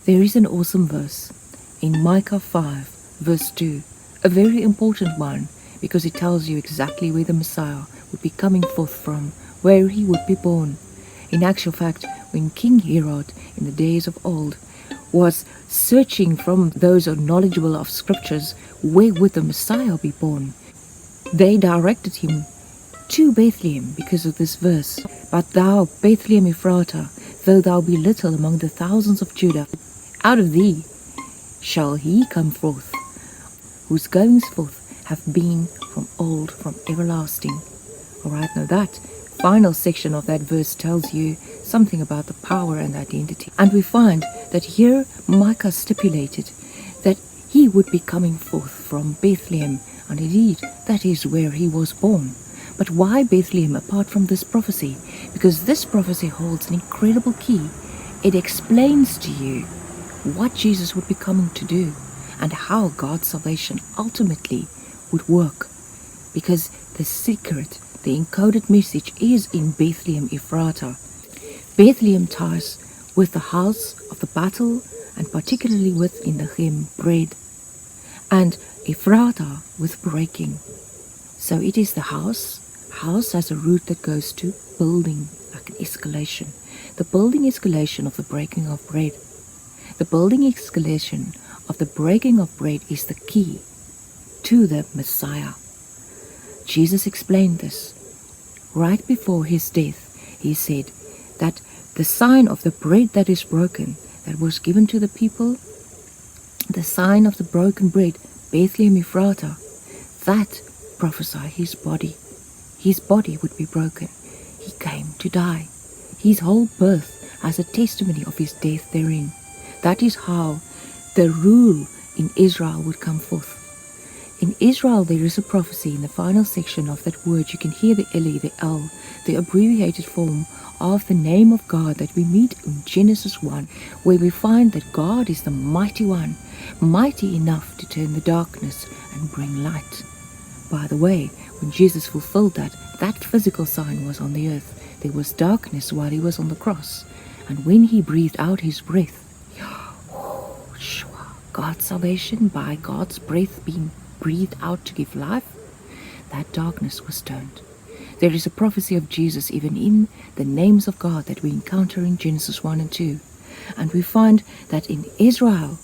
There is an awesome verse in Micah 5, verse 2, a very important one because it tells you exactly where the Messiah would be coming forth from, where he would be born. In actual fact, when King Herod in the days of old was searching from those who are knowledgeable of scriptures, where would the Messiah be born, they directed him to Bethlehem because of this verse. But thou, Bethlehem Ephratah, though thou be little among the thousands of Judah, out of thee shall he come forth, whose goings forth have been from old, from everlasting. Alright, now that final section of that verse tells you something about the power and identity. And we find that here Micah stipulated that he would be coming forth from Bethlehem, and indeed that is where he was born. But why Bethlehem apart from this prophecy? Because this prophecy holds an incredible key. It explains to you what Jesus would be coming to do and how God's salvation ultimately would work. Because the secret, the encoded message is in Bethlehem Ephratah. Bethlehem ties with the house of the battle and particularly with in the hymn bread, and Ephratah with breaking. So it is the house. House has a root that goes to building, like an escalation. The building escalation of the breaking of bread. The building escalation of the breaking of bread is the key to the Messiah. Jesus explained this. Right before his death, he said that the sign of the bread that is broken, that was given to the people, the sign of the broken bread, Bethlehem Ephratah, that prophesied his body. His body would be broken. He came to die. His whole birth as a testimony of his death therein. That is how the rule in Israel would come forth. In Israel there is a prophecy in the final section of that word. You can hear the Eli, the El, the abbreviated form of the name of God that we meet in Genesis 1, where we find that God is the mighty one, mighty enough to turn the darkness and bring light. By the way, when Jesus fulfilled that physical sign was on the earth. There was darkness while he was on the cross. And when he breathed out his breath, God's salvation by God's breath being breathed out to give life, that darkness was turned. There is a prophecy of Jesus even in the names of God that we encounter in Genesis 1 and 2. And we find that in Israel,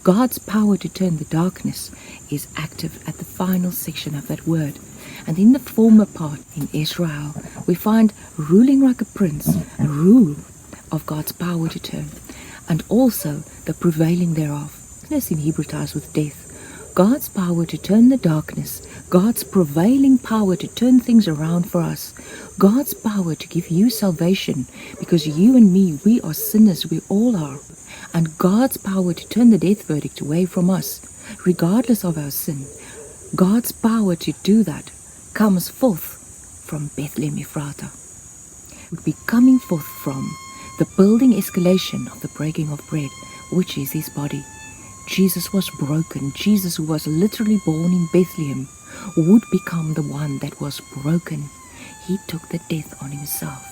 God's power to turn the darkness is active at the final section of that word. And in the former part, in Israel, we find ruling like a prince, a rule of God's power to turn, and also the prevailing thereof. This in Hebrew ties with death. God's power to turn the darkness, God's prevailing power to turn things around for us, God's power to give you salvation, because you and me, we are sinners, we all are, and God's power to turn the death verdict away from us, regardless of our sin. God's power to do that comes forth from Bethlehem Ephratah. It would be coming forth from the building escalation of the breaking of bread, which is his body. Jesus was broken. Jesus, who was literally born in Bethlehem, would become the one that was broken. He took the death on himself.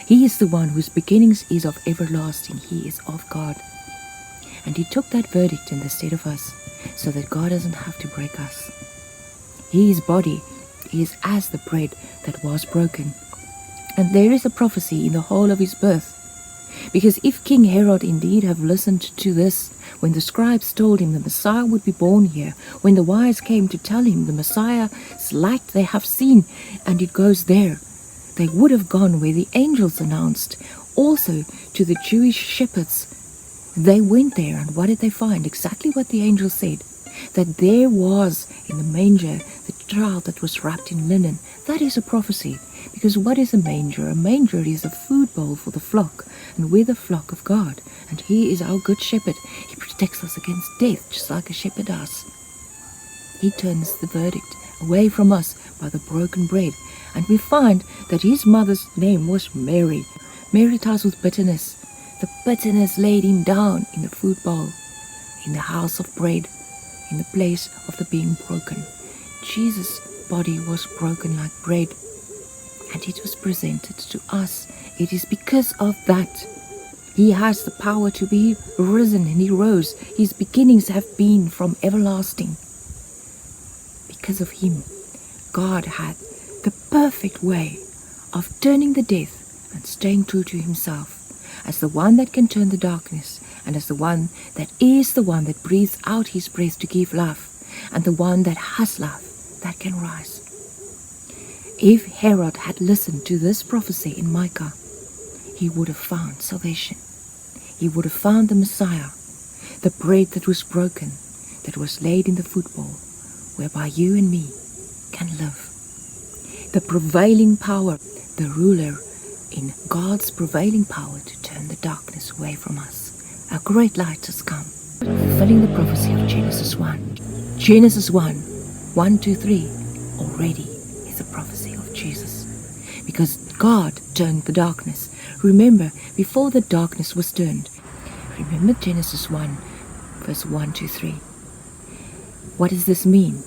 He is the one whose beginnings is of everlasting. He is of God. And he took that verdict in the stead of us, so that God doesn't have to break us. His body is as the bread that was broken. And there is a prophecy in the whole of his birth. Because if King Herod indeed have listened to this, when the scribes told him the Messiah would be born here, when the wise came to tell him the Messiah's light they have seen, and it goes there, they would have gone where the angels announced. Also to the Jewish shepherds, they went there, and what did they find? Exactly what the angel said, that there was in the manger the child that was wrapped in linen. That is a prophecy. Because what is a manger? A manger is a food bowl for the flock, and we're the flock of God, and he is our good shepherd. He protects us against death, just like a shepherd does. He turns the verdict away from us by the broken bread, and we find that his mother's name was Mary. Mary ties with bitterness. The bitterness laid him down in the food bowl, in the house of bread, in the place of the being broken. Jesus' body was broken like bread, and it was presented to us. It is because of that He has the power to be risen, and he rose. His beginnings have been from everlasting. Because of him, God had the perfect way of turning the death and staying true to himself as the one that can turn the darkness, and as the one that is the one that breathes out his breath to give life, and the one that has life that can rise. If Herod had listened to this prophecy in Micah, he would have found salvation. He would have found the Messiah, the bread that was broken, that was laid in the football, whereby you and me can live. The prevailing power, the ruler in God's prevailing power to turn the darkness away from us. A great light has come, fulfilling the prophecy of Genesis 1. Genesis 1, 1, 2, 3 already is a prophecy of Jesus. Because God turned the darkness. Remember, before the darkness was turned, remember Genesis 1, verse 1 to 3. What does this mean?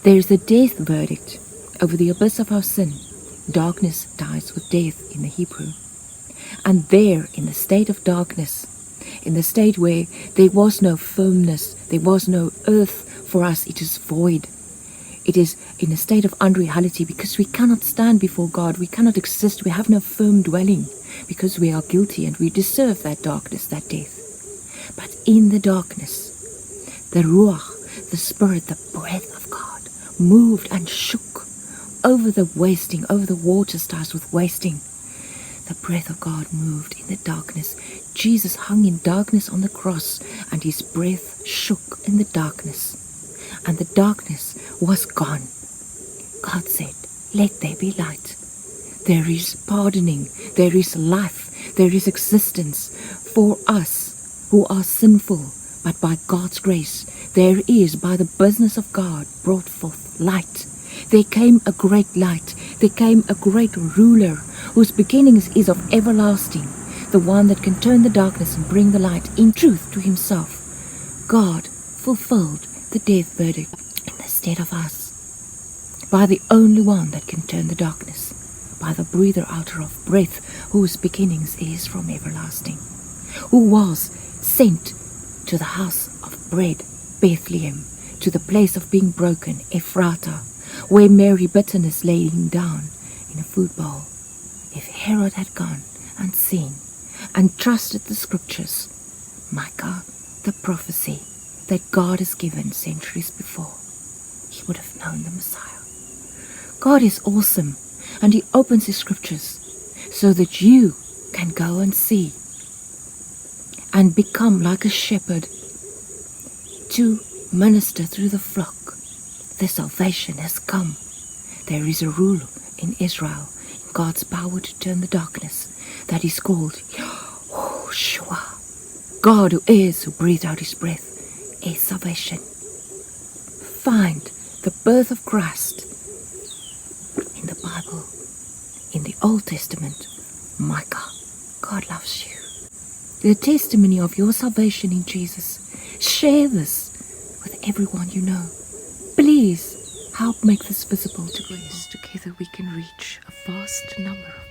There is a death verdict over the abyss of our sin. Darkness dies with death in the Hebrew. And there, in the state of darkness, in the state where there was no firmness, there was no earth for us, it is void. It is in a state of unreality because we cannot stand before God. We cannot exist. We have no firm dwelling because we are guilty and we deserve that darkness, that death. But in the darkness, the Ruach, the Spirit, the breath of God moved and shook over the wasting, over the water starts with wasting. The breath of God moved in the darkness. Jesus hung in darkness on the cross, and his breath shook in the darkness. And the darkness was gone. God said, "Let there be light." There is pardoning, there is life, there is existence for us who are sinful, but by God's grace, there is, by the business of God, brought forth light. There came a great light, there came a great ruler, whose beginnings is of everlasting, the one that can turn the darkness and bring the light in truth to himself. God fulfilled the death verdict in the stead of us, by the only one that can turn the darkness, by the breather outer of breath, whose beginnings is from everlasting, who was sent to the house of bread, Bethlehem, to the place of being broken, Ephrata, where Mary bitterness laid him down in a food bowl. If Herod had gone and seen and trusted the scriptures, Micah, the prophecy that God has given centuries before, he would have known the Messiah. God is awesome, and he opens his scriptures so that you can go and see and become like a shepherd to minister through the flock. The salvation has come. There is a rule in Israel, in God's power to turn the darkness, that is called Yahushua. God who is, who breathed out his breath, is salvation. Find the birth of Christ in the Bible, in the Old Testament. Micah, God loves you. The testimony of your salvation in Jesus. Share this with everyone you know. Please help make this visible to grace. Together we can reach a vast number of